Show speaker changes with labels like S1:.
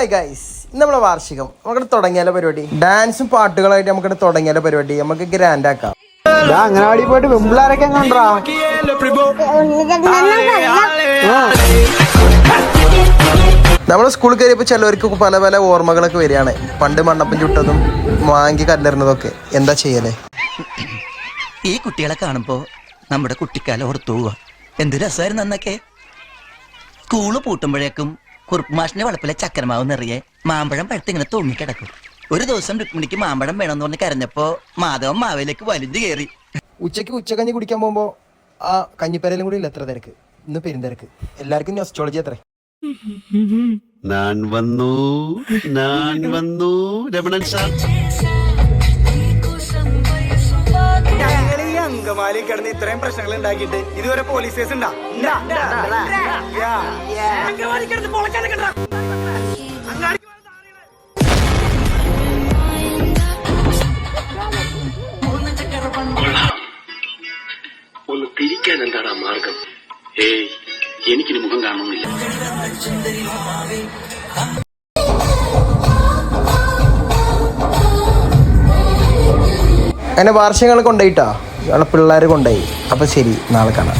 S1: Bye guys, നമ്മളെ വാർഷികം നമുക്ക് തുടങ്ങിയാലോ പരിപാടി. ഡാൻസും പാട്ടുകളായിട്ട് നമുക്ക് തുടങ്ങിയാലോ പരിപാടി. നമുക്ക് ഗ്രാൻഡ് ആക്കാം.
S2: അങ്ങനാടി പോയിട്ട് വെമ്പിളാരൊക്കെ കണ്ടാ
S1: നമ്മള് സ്കൂളിൽ കയറിയപ്പോൾ ചിലവർക്ക് പല പല ഓർമ്മകളൊക്കെ വരികയാണ്. പണ്ട് മണ്ണപ്പം ചുട്ടതും വാങ്ങി കല്ലെറിഞ്ഞതൊക്കെ. എന്താ ചെയ്യലേ?
S3: ഈ കുട്ടികളെ കാണുമ്പോ നമ്മുടെ കുട്ടിക്കാലം ഓർത്തു പോവാ. എന്ത് രസമായിരുന്നു അന്നൊക്കെ. സ്കൂള് പൂട്ടുമ്പോഴേക്കും കുറുപ്പ് മാഷിന്റെ വളപ്പിലെ ചക്കരമാവ് നിറയെ മാമ്പഴം പഴുത്തിങ്ങനെ തൂങ്ങിക്കിടക്കും. ഒരു ദിവസം രുക്മിണിക്ക് മാമ്പഴം വേണമെന്ന് പറഞ്ഞ് കരഞ്ഞപ്പോ മാധവൻ മാവിലേക്ക് വലിഞ്ഞു കയറി.
S1: ഉച്ചക്കഞ്ഞി കുടിക്കാൻ പോകുമ്പോ ആ കഞ്ഞിപ്പരയിലും കൂടി ഇല്ല എത്ര തിരക്ക്. ഇന്ന് പെരുന്തിരക്ക്. എല്ലാവർക്കും ന്യൂസ്റ്റോളജി അത്രേ.
S4: ഞാൻ വന്നു രമണൻ സാർ.
S2: ഈ അങ്കമാലി കിടന്ന് ഇത്രയും പ്രശ്നങ്ങൾ ഉണ്ടാക്കിയിട്ട് ഇതുവരെ പോലീസ് കേസ് ഉണ്ടാ?
S5: ഒന്ന് തിരിക്കാൻ എന്താണ് മാർഗം? ഏയ്, എനിക്കിനി മുഖം കാണുന്നില്ല.
S1: അങ്ങനെ വാർഷികങ്ങൾ കൊണ്ടുപോയിട്ടാ. പിള്ളേർ കൊണ്ടുപോയി. അപ്പൊ ശരി, നാളെ കാണാം.